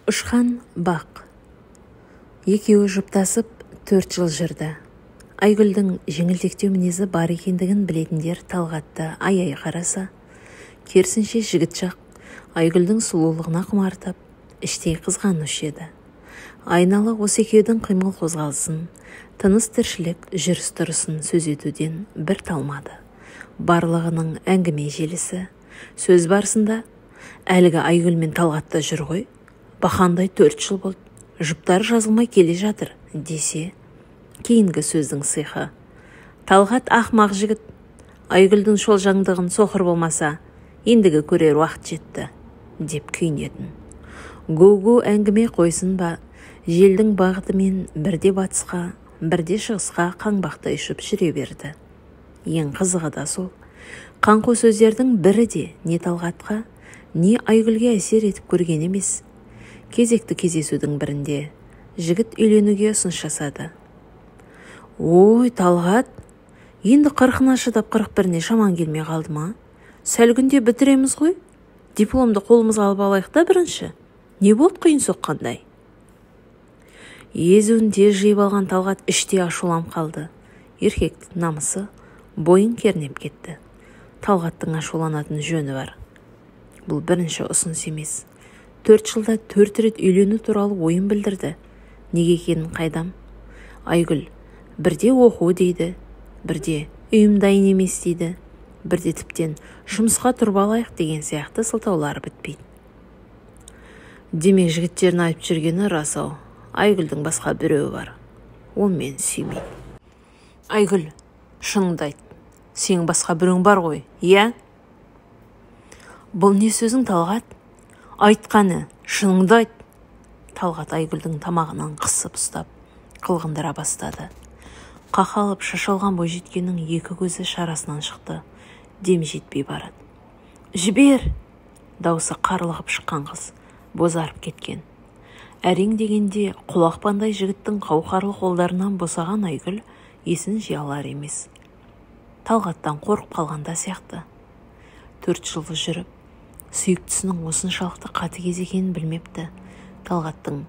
Ұшқан бақ. Екеуі жұптасып 4 жыл жүрді. Айгүлдің жеңілтектеу мінезі бар екендігін білетіндер Талғатты ай-ай қараса, керісінше жігіт жақ Айгүлдің сұлулығына құмартып, іштей қызғанушы еді. Айнала осы екеудің қимыл қозғалысын, тыныс тіршілік жүріс-тұрысын сөз етуден бір талмады. Барлығының әңгіме желісі, сөз барысында әлгі Айгүл мен Талғатта жүр ғой, бақандай 4 жыл болды, жұптар жазылмай келе жатыр десе, кейінгі сөздің сыйқы: Талғат ақмақ жігіт, Айгүлдің шолжаңдығын соқыр болмаса, ендігі көрер уақыт жетті деп күйінетін. Гу-гу әңгіме қойсын ба, желдің бағытымен бірде батысқа, бірде шығысқа қаңбақтай ұшып жүре берді. Ең қызығы да сол, қаңқу сөздердің бірі де не Талғатқа, не Айгүлге әсер етіп көрген емес. Кезекті кездесудің бірінде жігіт үйленуге ұсыныс жасады. Ой, Талғат, енді 40-на шыдап 41-не шаман келмей қалды ма? Сәл күнде бітіреміз ғой. Дипломды қолымызға алып алайық та бірінші. Не болды қиын соққандай? Езуін тез жиып алған Талғат іштей ашуланып қалды. Еркектің намысы бойын кернеп кетті. Талғаттың ашуланатын жөні бар. Бұл бірінші ұсыныс емес. 4 жылда 4 рет үйлену туралы ойын білдірді. Неге екенін қайдам? Айгүл бірде оқу дейді, бірде үйім дайын емес дейді, бірде тіптен жұмысқа тұрып алайық деген сияқты сылтаулары бітпейді. Демек жігіттерін айып жүргені рас ау. Айгүлдің басқа біреуі бар. Ол мені сүймейді. Айгүл, шыныңды айт. Сенің басқа біреуің бар ғой, иә? Бұл не сөзің, Талғат? Айтқаны, шыныңды айт. Талғат Айгүлдің тамағынан қысып ұстап, қылғындыра бастады. Қақалып шашалған бойжеткеннің екі көзі шарасынан шықты. Дем жетпей барады. Жібер! Даусы қарлығып шыққан қыз бозарып кеткен. Әрең дегенде құлақпандай жігіттің қауқарлы қолдарынан босаған Айгүл есін жия алар емес. Талғаттан қорқып қалғанда сияқты. 4 жыл жүріп, сүйіктісінің осыншалықты қатыгез екенін білмепті. Талғаттың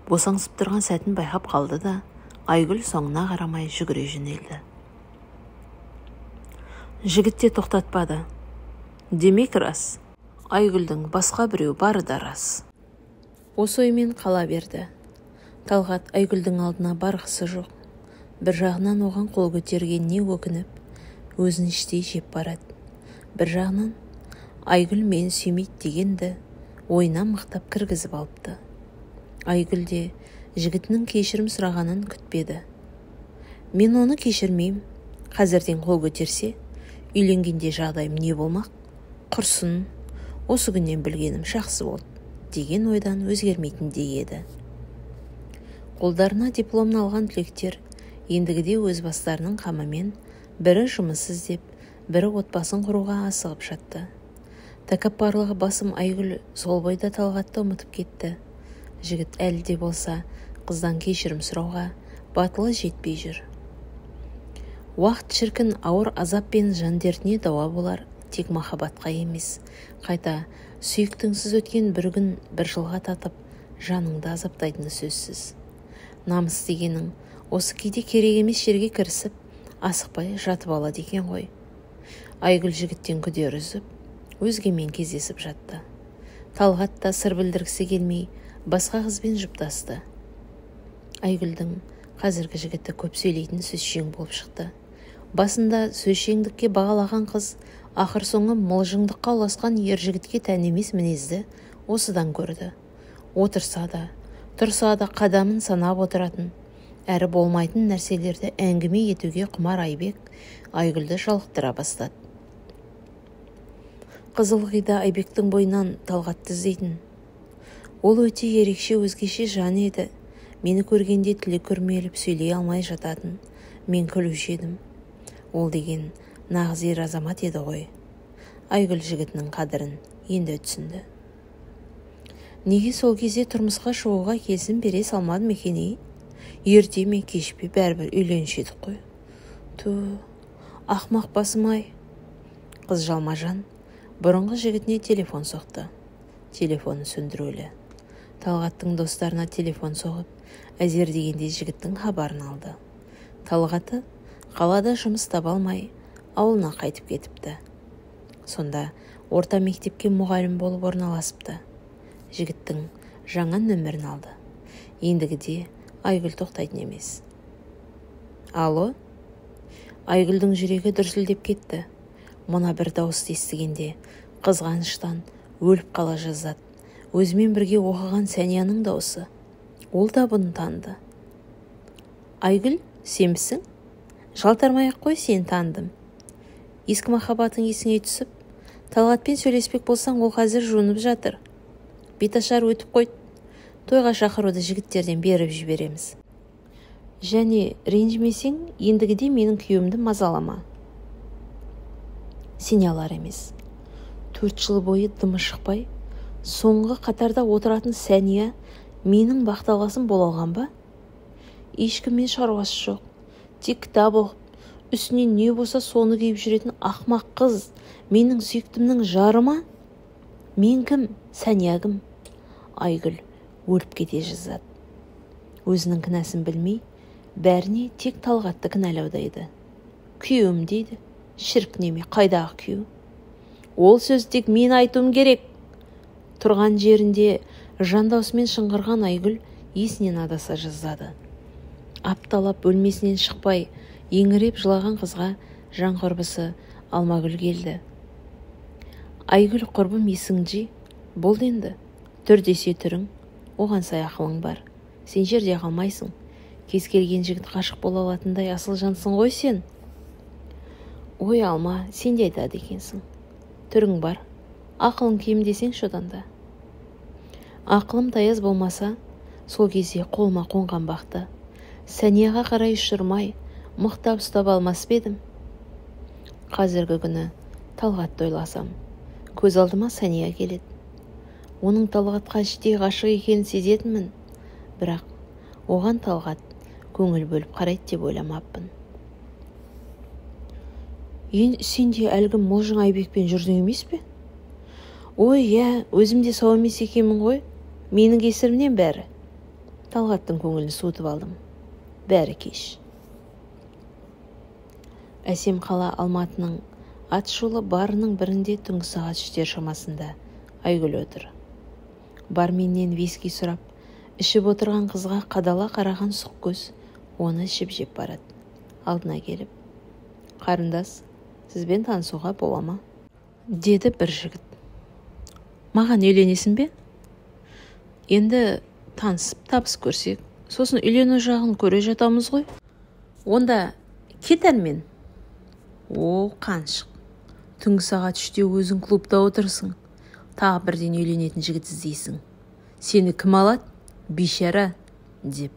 босаңсып тұрған сәтін байқап қалды да, Айгүл соңына қарамай жүгіре жөнелді. Жігітте тоқтатпады. Демек рас, Айгүлдің басқа біреу бары да рас. Осы оймен қала берді. Талғат Айгүлдің алдына барғысы жоқ. Бір жағынан оған қол көтергеніне өкініп, өзін іштей жеп барады. Бір жағынан Айгүл мені сүймейді дегенді ойына мықтап кіргізіп алыпты. Айгүл де жігітінің кешірім сұрағанын күтпеді. Мен оны кешірмеймін. Қазірден қол көтерсе, үйленгенде жағдайым не болмақ? Құрсын, осы күннен білгенім жақсы болды деген ойдан өзгермейтіндей еді. Қолдарына дипломны алған түлектер ендігіде өз бастарының қамымен бірі жұмыс іздеп, бірі отбасын құруға асығып жатты. Тәкаппарлығы басым Айгүл сол бойда Талғатты ұмытып кетті. Жігіт әлі де болса қыздан кешірім сұрауға батылы жетпей жүр. Уақыт шіркін ауыр азап пен жан дертіне дауа болар, тек махаббатқа емес. Қайта сүйіктіңсіз өткен бір күн бір жылға татып, жаныңды азаптайтыны сөзсіз. Намыс дегенің осы кейде керек емес жерге кірісіп, асықпай жатып алады екен ғой. Айгүл жігіттен күдер үзіп, өзгемен кездесіп жатты. Талғат та сыр білдіргісі келмей, басқа қызбен жұптасты. Айгүлдің қазіргі жігіті көп сөйлейтін сөзшең болып шықты. Басында сөзшеңдікке бағалаған қыз, ақыр соңы мылжыңдыққа ұласқан ер жігітке тән емес мінезді осыдан көрді. Отырса да, тұрса да қадамын санап отыратын, әрі болмайтын нәрселерді әңгіме етуге құмар Айбек Айгүлді жалықтыра бастады. Қызылғида Айбектің бойынан Талғатты іздейтін. Ол өте ерекше, өзгеше жан еді. Мені көргенде тілі күрмеліп сөйлей алмай жататын. Мен күлуші едім. Ол деген нағыз ер азамат еді ғой. Айгүл жігітінің қадірін енді түсінді. Неге сол кезде тұрмысқа шығуға келісім бере салмадым екен? Ерте ме кеш пе бәрібір үйленуші едік қой. Ақмақ басым-ай. Қыз жалма-жан бұрынғы жігітіне телефон соқты. Телефоны сөндірулі. Талғаттың достарына телефон соғып, әзер дегенде жігіттің хабарын алды. Талғаты қалада жұмыс таба алмай, ауылына қайтып кетіпті. Сонда орта мектепке мұғалім болып орналасыпты. Жігіттің жаңа нөмірін алды. Ендігіде Айгүл тоқтайтын емес. Алло? Айгүлдің жүрегі дүрсілдеп кетті. Мұна бір дауысты естігенде қызғаныштан өліп қала жаздады. Өзімен бірге оқыған Сәнияның дауысы. Ол да бұны таныды. Айгүл, сенбісің? Жалтармай-ақ қой, сен таныдым. Ескі махаббатың есіңе түсіп, Талғатпен сөйлеспек болсаң, ол қазір жуынып жатыр. Беташар өтіп қойды. Тойға шақыруды жігіттерден беріп жібереміз. Және ренжімесең, ендігіде менің күйеуімді мазалама. Сене алар емес. 4 жыл бойы дымы шықпай, соңғы қатарда отыратын Сәния менің бақталасым бола алған ба? Ешкіммен шаруасы жоқ. Тек кітап оқып, үстіне не болса соны киіп жүретін ақмақ қыз менің сүйіктімнің жарыма? Мен кім? Сәния кім? Айгүл өліп кете жаздады. Өзінің кінәсін білмей, бәріне тек Талғатты кінәлаудайды. Күйеуім дейді. Шірк неме, қайдағы күйеу? Ол сөз тек мен айтуым керек. Тұрған жерінде жандаусымен шыңғырған Айгүл есінен адаса жаздады. Апталап бөлмесінен шықпай, еңіреп жылаған қызға жан құрбысы Алмагүл келді. Айгүл, құрбым, есің жи, болды енді. Түр десе түрің, оған сай ақылың бар. Сен жерде қалмайсың. Кез келген жігіт ғашық бола алатындай асыл жансың ғой сен. Ой, Алма, сен де айтады екенсің. Түрің бар, ақылың кем десең шоданда. Ақылым таяз болмаса, сол кезде қолыма қонған бақты Сәнияға қарай ұшырмай, мықтап ұстап алмас бедім. Қазіргі күні Талғатты ойласам, көз алдыма Сәния келеді. Оның Талғатқа іштей ғашық екенін сезетінмін, бірақ оған Талғат көңіл бөліп қарайды деп ойламаппын. Сен де әлгі Мылжың Айбекпен жүрдің емес пе? Ой, иә, өзім де сау емес екенмін ғой. Менің кесірімнен бәрі. Талғаттың көңілін суытып алдым. Бәрі кеш. Әсем қала Алматының ат жолы барының бірінде түнгі сағат 3 шамасында Айгүл отыр. Барменнен виски сұрап, ішіп отырған қызға қадала қараған сұқ көз оны ішіп жеп барады. Алдына келіп, қарындас, сізбен танысуға бола ма? Деді бір жігіт. Маған үйленесің бе? Енді танысып табыс көрсек, сосын үйлену жағын көре жатамыз ғой. Онда кет әрмен. О, қаншық. Түнгі сағат 3-те өзің клубта отырсың. Тағы бірден үйленетін жігіт іздейсің. Сені кім алады? Бейшара, деп.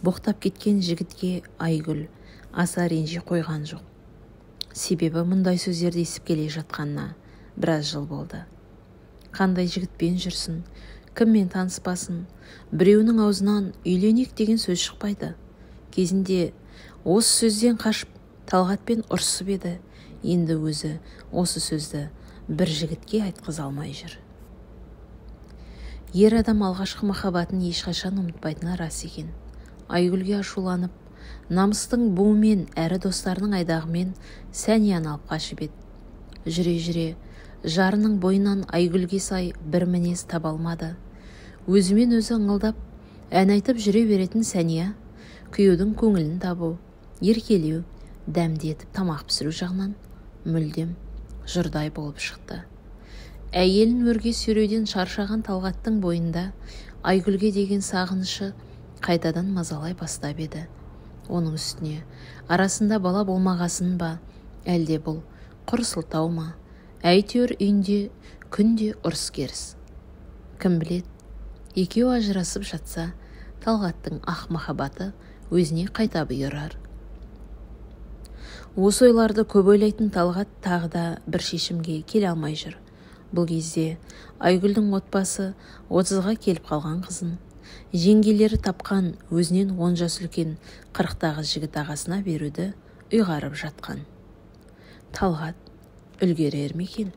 Боқтап кеткен жігітке Айгүл аса ренжи қойған жоқ. Себебі мұндай сөздерді естіп келе жатқанына біраз жыл болды. Қандай жігітпен жүрсін, кіммен таныспасын, біреуінің аузынан үйленек деген сөз шықпайды. Кезінде осы сөзден қашып Талғатпен ұрсып еді, енді өзі осы сөзді бір жігітке айтқыза алмай жүр. Ер адам алғашқы махаббатын ешқашан ұмытпайтыны рас екен. Айгүлге ашуланып, намыстың буымен әрі достарының айдағымен Сәнияны алып қашып еді. Жүре-жүре жарының бойынан Айгүлге сай бір мінез таба алмады. Өзімен өзі ыңылдап, ән айтып жүре беретін Сәния, күйеудің көңілін табу, еркелеу, дәмді етіп тамақ пісіру жағынан мүлдем жұрдай болып шықты. Әйелін өрге сүйреуден шаршаған Талғаттың бойында Айгүлге деген сағынышы қайтадан мазалай бастап еді. Оның үстіне арасында бала болмағасын ба, әлде бұл құр сылтау ма? Әйтеуір үйінде күнде ұрыс-керіс. Кім білет, екеуі ажырасып жатса, Талғаттың ақ махаббаты өзіне қайта бұйырар. Осы ойларды көп ойлайтын Талғат тағы да бір шешімге келе алмай жүр. Бұл кезде Айгүлдің отбасы 30-ға келіп қалған қызын, жеңгелері тапқан өзінен 10 жас үлкен 40-тағы жігіт ағасына беруді ұйғарып жатқан. Талғат үлгерер ме екен?